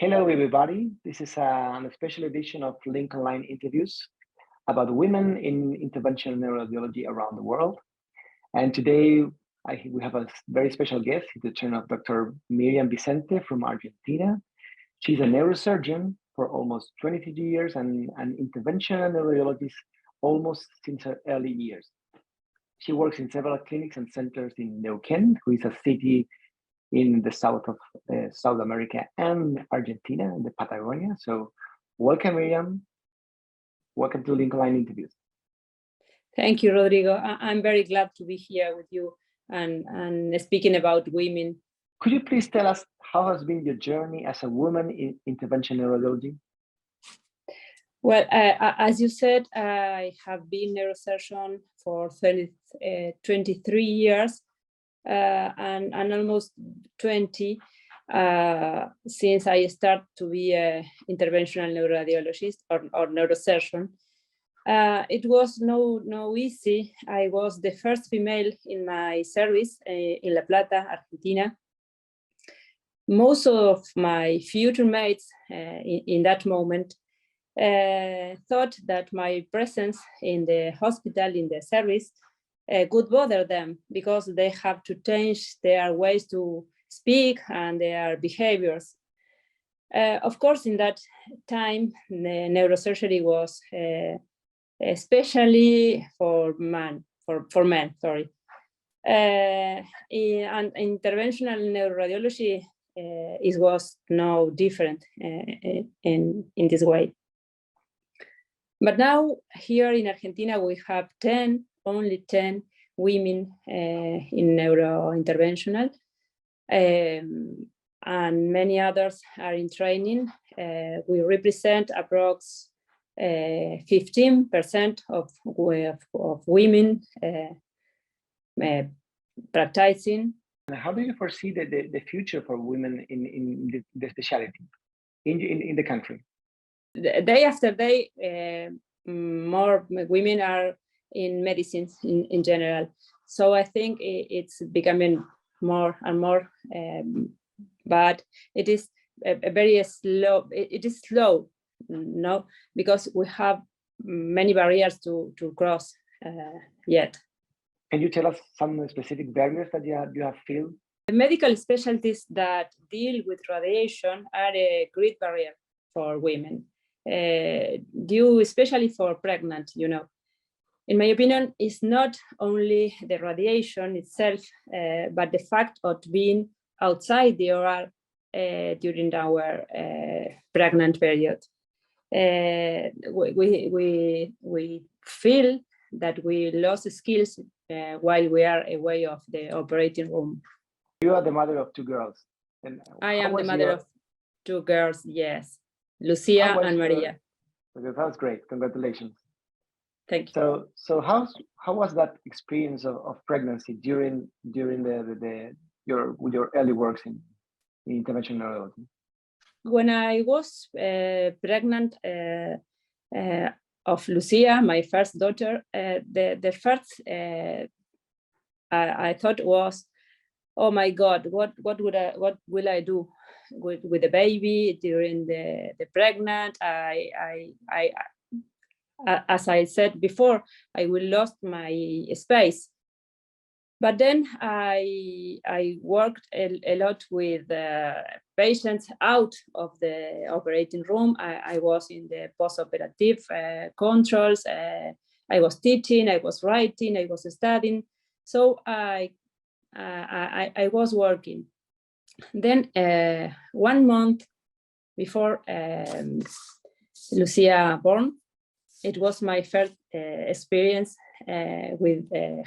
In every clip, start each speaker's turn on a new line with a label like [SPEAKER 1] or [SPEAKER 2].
[SPEAKER 1] Hello, everybody. This is a special edition of LINNC Online interviews about women in interventional neuroradiology around the world. And today we have a very special guest, the turn of Dr. Miriam Vicente from Argentina. She's a neurosurgeon for almost 22 years and an interventional neuroradiologist almost since her early years. She works in several clinics and centers in Neuquén, who is a city in the south of South America and Argentina, in the Patagonia. So welcome, Miriam. Welcome to LINNC Online interviews.
[SPEAKER 2] Thank you, Rodrigo. I'm very glad to be here with you and speaking about women.
[SPEAKER 1] Could you please tell us how has been your journey as a woman in interventional neurology?
[SPEAKER 2] Well, as you said, I have been neurosurgeon for 23 years and almost 20 since I started to be an interventional neuroradiologist or neurosurgeon. It was no easy. I was the first female in my service in La Plata, Argentina. Most of my future mates in that moment thought that my presence in the hospital, in the service, could bother them because they have to change their ways to speak and their behaviors. Of course, in that time, the neurosurgery was especially for men, sorry. And interventional neuroradiology it was no different in this way. But now here in Argentina, we have only 10 women in neurointerventional, and many others are in training. We represent approx 15% of women practicing.
[SPEAKER 1] How do you foresee the future for women in the specialty in the country?
[SPEAKER 2] Day after day, more women are in medicine in general. So I think it's becoming more and more, but it is a very slow. It is slow, no, because we have many barriers to cross yet.
[SPEAKER 1] Can you tell us some specific barriers that you have felt?
[SPEAKER 2] The medical specialties that deal with radiation are a great barrier for women, due especially for pregnant, In my opinion, it's not only the radiation itself, but the fact of being outside the OR during our pregnant period. We feel that we lost skills while we are away of the operating room.
[SPEAKER 1] You are the mother of 2 girls.
[SPEAKER 2] And I am the mother of 2 girls, yes, Lucia and Maria.
[SPEAKER 1] That's great. Congratulations.
[SPEAKER 2] Thank you.
[SPEAKER 1] So how was that experience of pregnancy during your early works in interventional neurology? When
[SPEAKER 2] I was pregnant of Lucia, my first daughter, the first I thought was, oh my God, what will I do with the baby during the pregnant? As I said before, I will lose my space. But then I worked a lot with patients out of the operating room. I was in the post-operative controls. I was teaching, I was writing, I was studying. So I was working. Then 1 month before Lucia born, it was my first experience with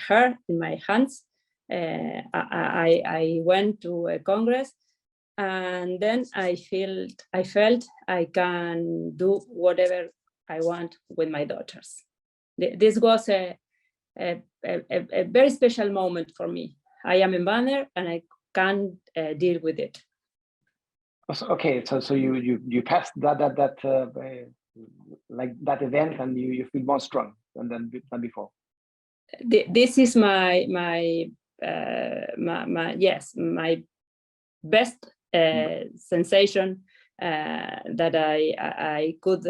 [SPEAKER 2] her in my hands. I went to a congress, and then I felt I can do whatever I want with my daughters. This was a very special moment for me. I am a mother, and I can deal with it.
[SPEAKER 1] Okay, so you passed that like that event, and you feel more strong than before.
[SPEAKER 2] This is my best sensation that I could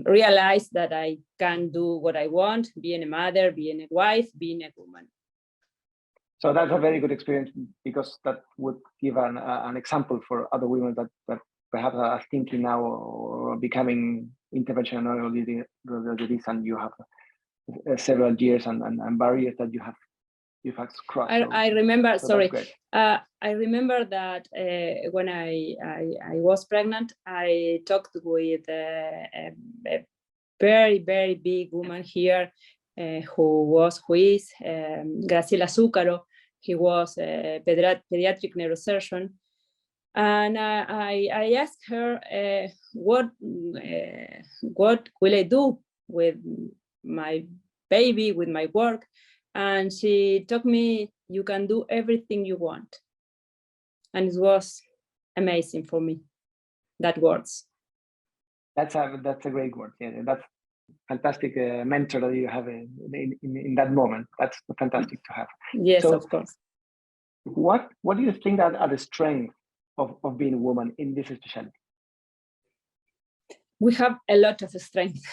[SPEAKER 2] realize that I can do what I want, being a mother, being a wife, being a woman.
[SPEAKER 1] So that's a very good experience, because that would give an example for other women that perhaps are thinking now or becoming interventional neurologists, and you have several years and barriers that you've had to cross.
[SPEAKER 2] I remember,
[SPEAKER 1] so
[SPEAKER 2] sorry, I remember that when I was pregnant, I talked with a very, very big woman here who is Graciela Zúcaro. He was a pediatric neurosurgeon. And I asked her, what will I do with my baby, with my work? And she told me, you can do everything you want. And it was amazing for me, that words.
[SPEAKER 1] That's a great word. Yeah, that's fantastic mentor that you have in that moment. That's fantastic to have.
[SPEAKER 2] Yes, so, of course.
[SPEAKER 1] What do you think that are the strengths of being a woman in this specialty?
[SPEAKER 2] We have a lot of strength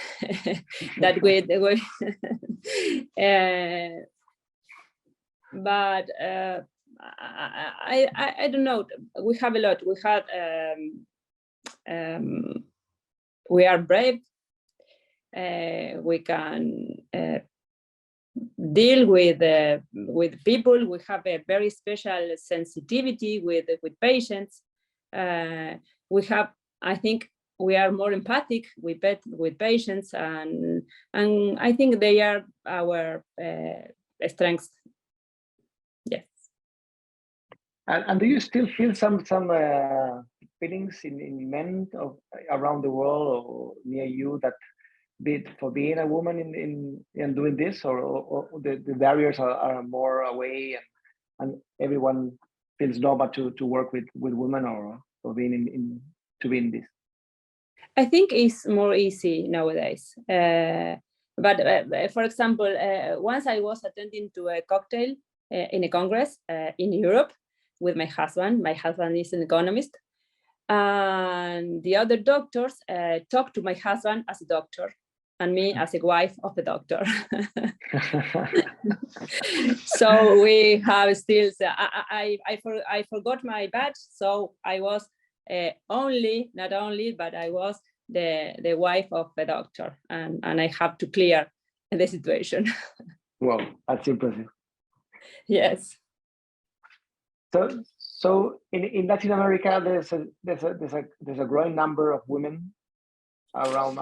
[SPEAKER 2] that but I don't know. We have a lot. We had we are brave. We can deal with people. We have a very special sensitivity with patients. We have, I think, we are more empathic with patients, and I think they are our strengths. Yes.
[SPEAKER 1] And do you still feel some feelings in men around the world or near you that for being a woman in doing this, or the barriers are more away, and everyone feels normal to work with women or being to be in this?
[SPEAKER 2] I think it's more easy nowadays. But for example, once I was attending to a cocktail in a congress in Europe with my husband. My husband is an economist. And the other doctors talked to my husband as a doctor and me as a wife of the doctor. So we have still, I forgot my badge. So I was not only, but I was the wife of the doctor, and I have to clear the situation.
[SPEAKER 1] Wow, that's impressive.
[SPEAKER 2] Yes.
[SPEAKER 1] So in Latin America, there's a growing number of women around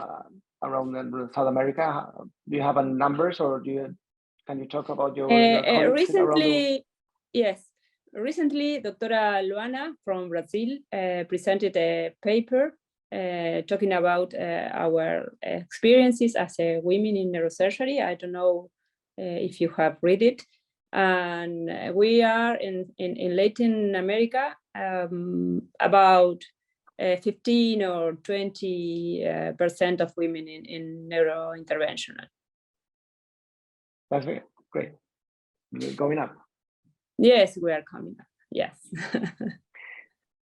[SPEAKER 1] South America. Do you have a numbers, or can you talk about your colleagues
[SPEAKER 2] recently? Yes, recently, Doctora Luana from Brazil presented a paper talking about our experiences as women in neurosurgery. I don't know if you have read it. And we are in Latin America about 15 or 20% of women in neurointerventional.
[SPEAKER 1] That's great. We're going up.
[SPEAKER 2] Yes, we are coming up. Yes.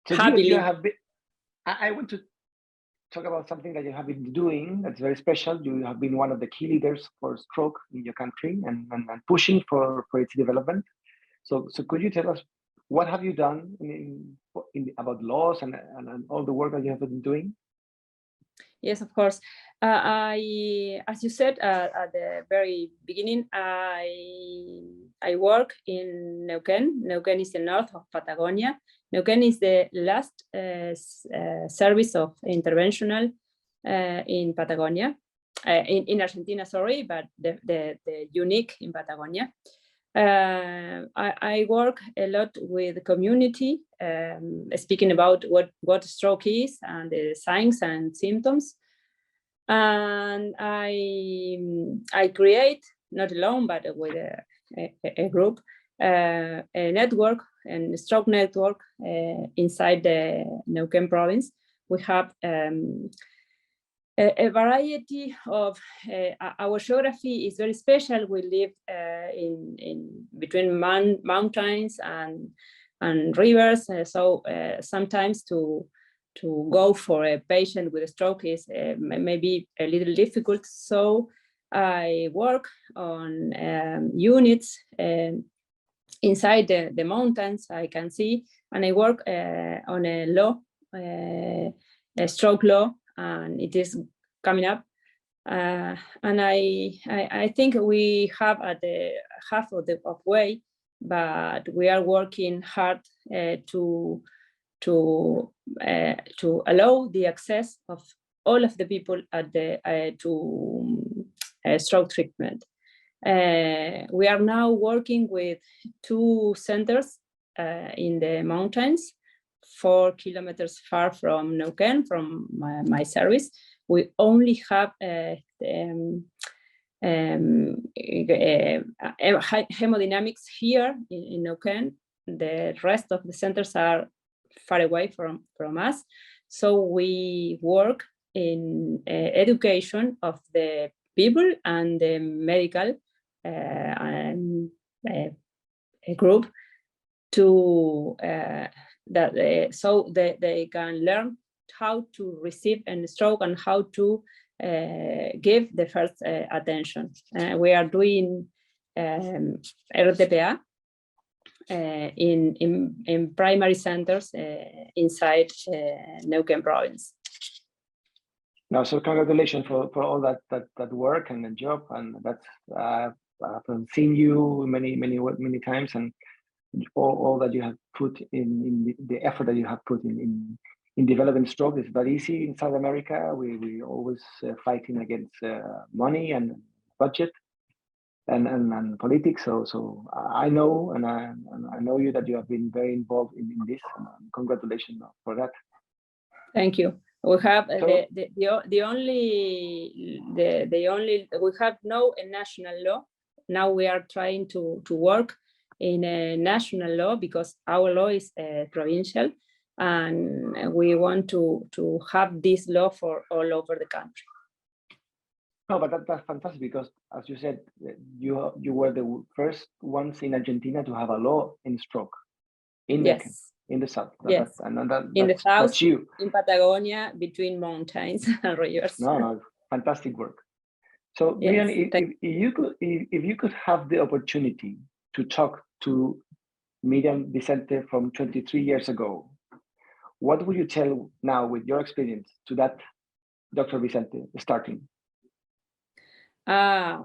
[SPEAKER 1] So
[SPEAKER 2] happily.
[SPEAKER 1] I want to talk about something that you have been doing that's very special. You have been one of the key leaders for stroke in your country and pushing for its development. So could you tell us what have you done about laws and all the work that you have been doing?
[SPEAKER 2] Yes, of course. As you said at the very beginning, I work in Neuquén. Neuquén is the north of Patagonia. Neuquén is the last service of interventional in Patagonia, in Argentina, sorry, but the unique in Patagonia. I work a lot with the community, speaking about what stroke is and the signs and symptoms. And I create, not alone, but with a group, a network, and stroke network inside the Neuquén province. We have a variety of our geography is very special. We live in between mountains and rivers, so sometimes to go for a patient with a stroke is maybe a little difficult. So I work on units inside the mountains, I can see, and I work on a law, a stroke law, and it is coming up. And I think we have at the half of the way, but we are working hard to allow the access of all of the people at the to stroke treatment. We are now working with 2 centers in the mountains, 4 kilometers far from Neuquén, from my service. We only have hemodynamics here in Neuquén. The rest of the centers are far away from us. So we work in education of the people and the medical group to so that they can learn how to receive a stroke and how to give the first attention. We are doing RTPA in primary centers inside Neuquén province.
[SPEAKER 1] No, so congratulations for all that work and the job, and that's I've seen you many times, and all that you have put in the effort that you have put in developing stroke is not easy in South America. We always fighting against money and budget and politics. So I know, and I know you that you have been very involved in this. And congratulations for that.
[SPEAKER 2] Thank you. We have the only we have no national law. Now we are trying to work in a national law because our law is provincial, and we want to have this law for all over the country.
[SPEAKER 1] No, but that's fantastic because, as you said, you were the first ones in Argentina to have a law in stroke.
[SPEAKER 2] Yes.
[SPEAKER 1] In the south.
[SPEAKER 2] Yes. In the south, that's you. In Patagonia, between mountains and rivers.
[SPEAKER 1] No, fantastic work. So, yes, Miriam, if you could have the opportunity to talk to Miriam Vicente from 23 years ago, what would you tell now with your experience to that Dr. Vicente starting?
[SPEAKER 2] I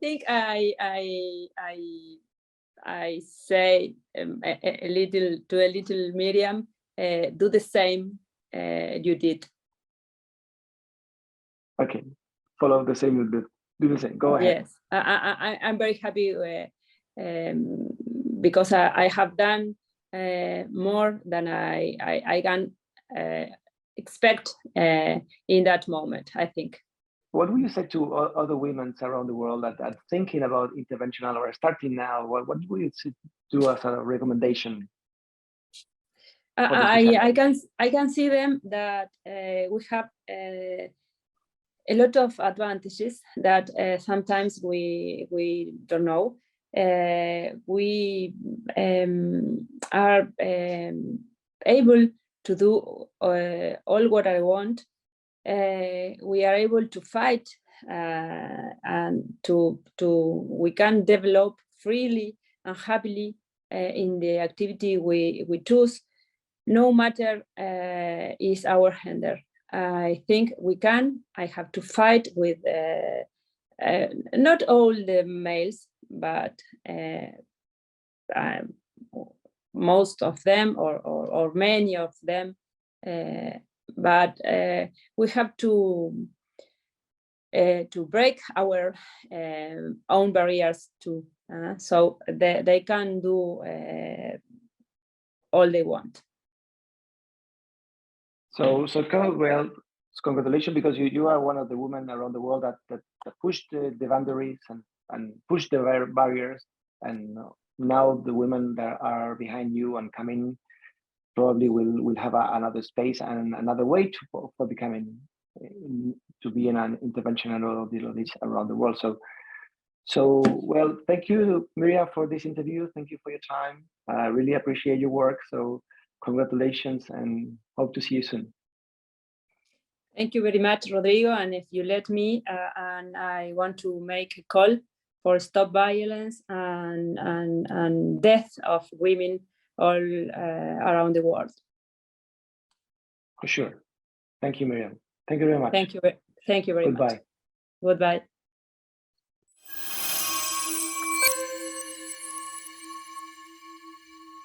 [SPEAKER 2] think I say a little Miriam, do the same you did.
[SPEAKER 1] Okay, follow the same you did. Do the same. Go ahead.
[SPEAKER 2] Yes, I'm very happy because I have done more than I can expect in that moment, I think.
[SPEAKER 1] What would you say to other women around the world that are thinking about interventional or starting now? What would you do as a recommendation?
[SPEAKER 2] I can see them that we have a lot of advantages that sometimes we don't know. We are able to do all what I want. We are able to fight and we can develop freely and happily in the activity we choose, no matter is our gender. I think we can. I have to fight with not all the males, but most of them or many of them. But we have to break our own barriers too, so they can do all they want.
[SPEAKER 1] So well, congratulations, because you are one of the women around the world that pushed the boundaries and pushed the barriers, and now the women that are behind you and coming probably will have another space and another way for becoming to be an interventional neurologist around the world. So well, thank you, Miriam, for this interview. Thank you for your time, I really appreciate your work. So congratulations and hope to see you soon.
[SPEAKER 2] Thank you very much, Rodrigo. And if you let me, and I want to make a call for stop violence and death of women all around the world.
[SPEAKER 1] For sure. Thank you, Miriam. Thank you very much.
[SPEAKER 2] Thank you very
[SPEAKER 1] Goodbye.
[SPEAKER 2] much. Goodbye.